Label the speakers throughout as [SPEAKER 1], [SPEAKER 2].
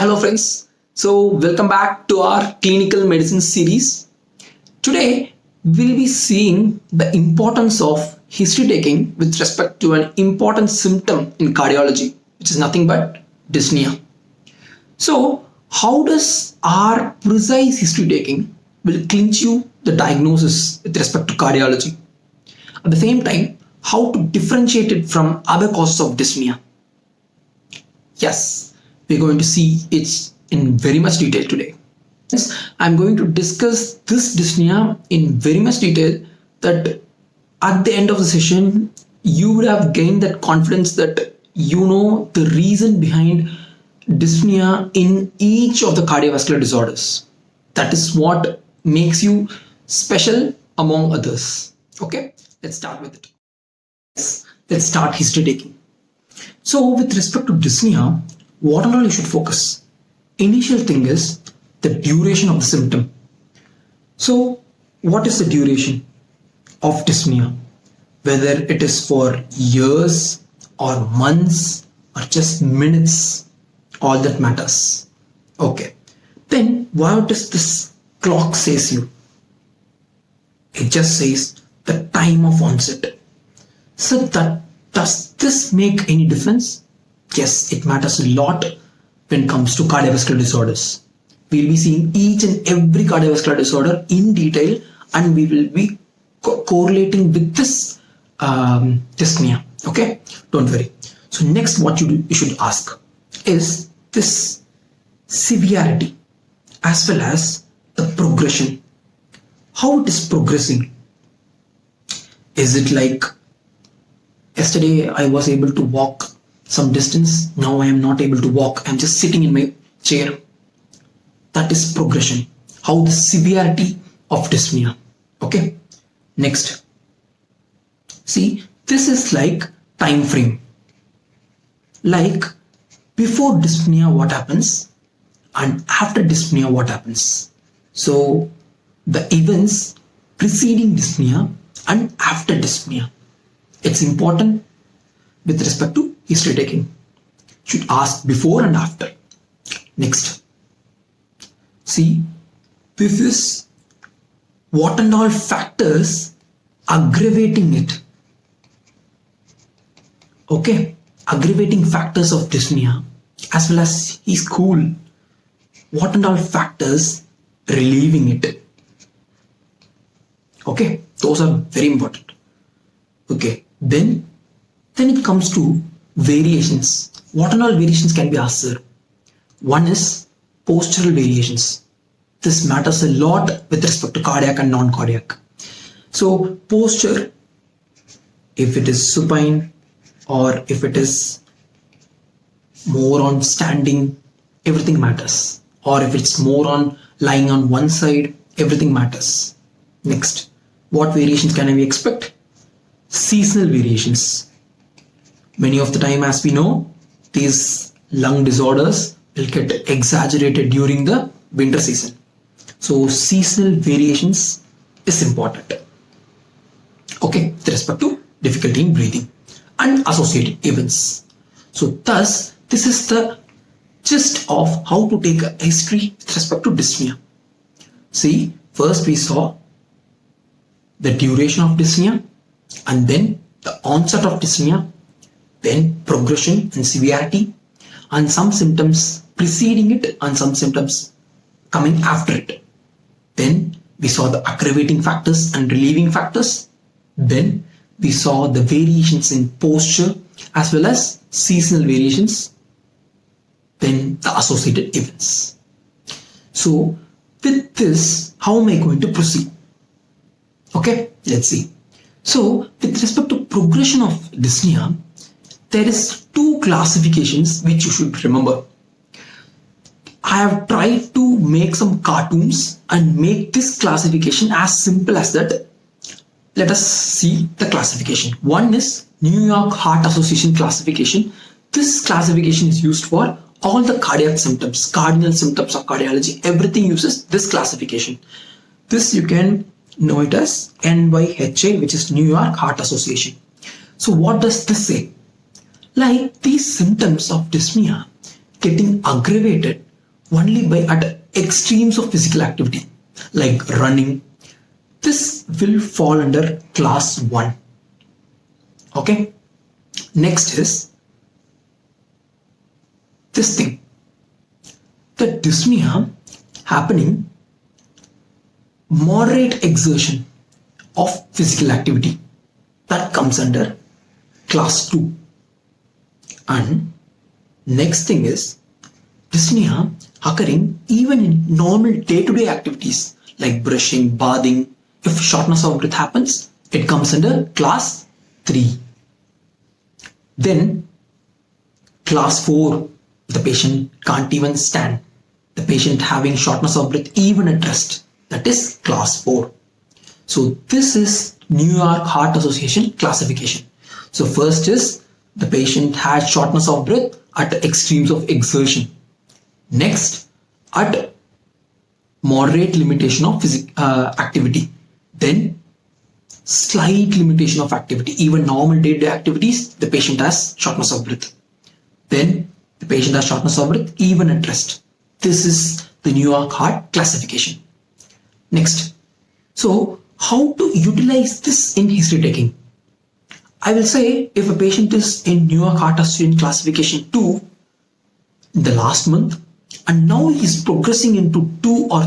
[SPEAKER 1] hello friends. So welcome back to our clinical medicine series. Today we'll be seeing the importance of history taking with respect to an important symptom in cardiology, which is nothing but dyspnea. So how does our precise history taking will clinch you the diagnosis with respect to cardiology? At the same time, how to differentiate it from other causes of dyspnea? Yes, we're going to see it in very much detail today. I'm going to discuss this dyspnea in very much detail that at the end of the session, you would have gained that confidence that you know the reason behind dyspnea in each of the cardiovascular disorders. That is what makes you special among others. Okay, let's start with it. Let's start history taking. So with respect to dyspnea, what and all you should focus? Initial thing is the duration of the symptom. So what is the duration of dyspnea? Whether it is for years or months or just minutes, all that matters. Okay. Then what does this clock says you? It just says the time of onset. So that does this make any difference? Yes, it matters a lot when it comes to cardiovascular disorders. We'll be seeing each and every cardiovascular disorder in detail, and we will be correlating with this dyspnea. Okay, don't worry. So next, what you should ask is this severity as well as the progression. How it is progressing? Is it like yesterday I was able to walk some distance, now I am not able to walk, I'm just sitting in my chair? That is progression. How the severity of dyspnea. Okay, next. See, this is like time frame. Like before dyspnea what happens and after dyspnea what happens. So the events preceding dyspnea and after dyspnea. It's important with respect to history taking. Should ask before and after. Next. See, this is what and all factors aggravating it. Okay, aggravating factors of dyspnea as well as he's cool. What and all factors relieving it. Okay, those are very important. Okay, then it comes to variations. What and all variations can be asked, sir? One is postural variations. This matters a lot with respect to cardiac and non-cardiac. So posture, if it is supine or if it is more on standing, everything matters. Or if it's more on lying on one side, everything matters. Next, what variations can we expect? Seasonal variations. Many of the time, as we know, these lung disorders will get exaggerated during the winter season. So seasonal variations is important. Okay, with respect to difficulty in breathing and associated events. So thus, this is the gist of how to take a history with respect to dyspnea. See, first we saw the duration of dyspnea, and then the onset of dyspnea, then progression and severity, and some symptoms preceding it and some symptoms coming after it. Then we saw the aggravating factors and relieving factors. Then we saw the variations in posture as well as seasonal variations. Then the associated events. So with this, how am I going to proceed? Okay, let's see. So with respect to progression of dyspnea, there is two classifications which you should remember. I have tried to make some cartoons and make this classification as simple as that. Let us see the classification. One is New York Heart Association classification. This classification is used for all the cardiac symptoms, cardinal symptoms of cardiology. Everything uses this classification. This you can know it as NYHA, which is New York Heart Association. So what does this say? Like these symptoms of dyspnea getting aggravated only by at extremes of physical activity like running. This will fall under class 1. Okay. Next is this thing. The dyspnea happening moderate exertion of physical activity, that comes under class 2. And next thing is dyspnea occurring even in normal day-to-day activities like brushing, bathing. If shortness of breath happens, it comes under class 3. Then class 4, the patient can't even stand. The patient having shortness of breath even at rest, that is class 4. So this is New York Heart Association classification. So first is the patient had shortness of breath at the extremes of exertion. Next, at moderate limitation of activity. Then slight limitation of activity, even normal day-to-day activities, the patient has shortness of breath. Then the patient has shortness of breath even at rest. This is the New York Heart classification. Next, so how to utilize this in history taking? I will say if a patient is in New York Heart Association classification 2 in the last month and now he is progressing into 2 or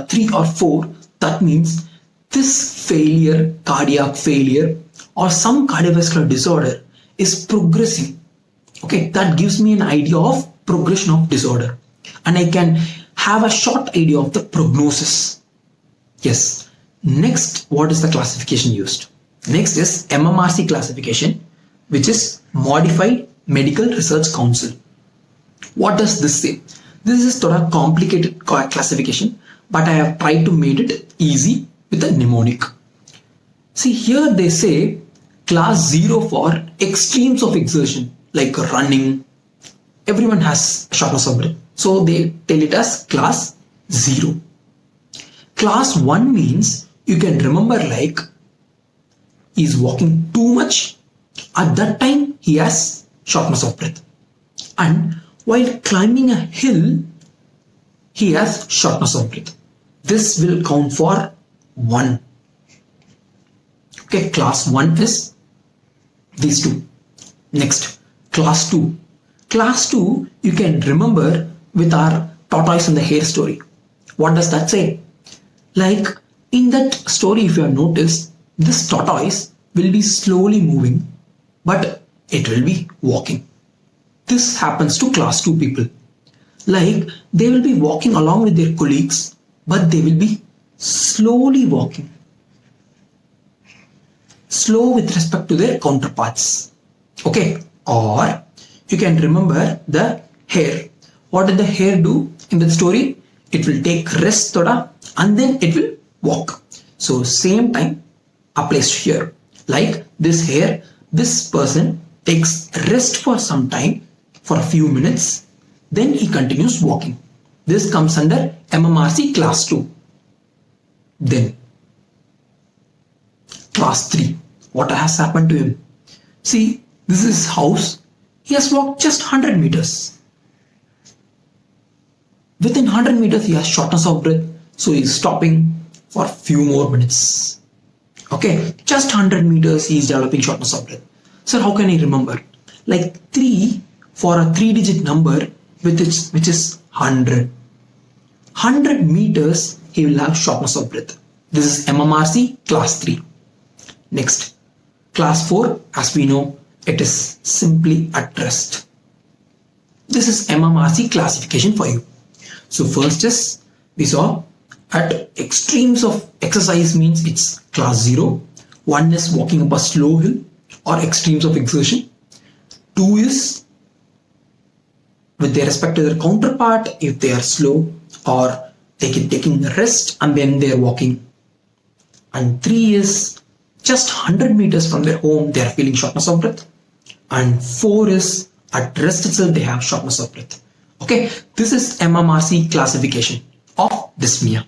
[SPEAKER 1] 3 or 4, that means this failure, cardiac failure or some cardiovascular disorder is progressing. Okay, that gives me an idea of progression of disorder and I can have a short idea of the prognosis. Yes. Next, what is the classification used? Next is MMRC classification, which is Modified Medical Research Council. What does this say? This is sort of complicated classification, but I have tried to make it easy with a mnemonic. See, here they say class 0 for extremes of exertion like running. Everyone has shortness of breath, so they tell it as class 0. Class 1 means you can remember like he's walking too much. At that time he has shortness of breath, and while climbing a hill he has shortness of breath. This will count for 1. Okay, class 1 is these two. Next, class 2. Class 2 you can remember with our tortoise and the hare story. What does that say? Like in that story, if you have noticed, this tortoise will be slowly moving, but it will be walking. This happens to class 2 people. Like they will be walking along with their colleagues, but they will be slowly walking. Slow with respect to their counterparts. Okay. Or you can remember the hare. What did the hare do in the story? It will take rest and then it will walk. So same time applies here. Like this hare, this person takes rest for some time, for a few minutes, then he continues walking. This comes under MMRC class 2. Then class 3. What has happened to him? See, this is his house. He has walked just 100 meters. Within 100 meters, he has shortness of breath. So he is stopping for a few more minutes. Okay, just 100 meters, he is developing shortness of breath. Sir, how can I remember? Like 3 for a 3-digit number which is 100. 100 meters, he will have shortness of breath. This is MMRC class 3. Next, class 4, as we know, it is simply at rest. This is MMRC classification for you. So first is, we saw at extremes of exercise means it's class 0. 1 is walking up a slow hill or extremes of exertion. 2 is with their respect to their counterpart, if they are slow or taking rest and then they are walking. And 3 is just 100 meters from their home, they are feeling shortness of breath. And 4 is at rest itself, they have shortness of breath. Okay, this is MMRC classification of dyspnea.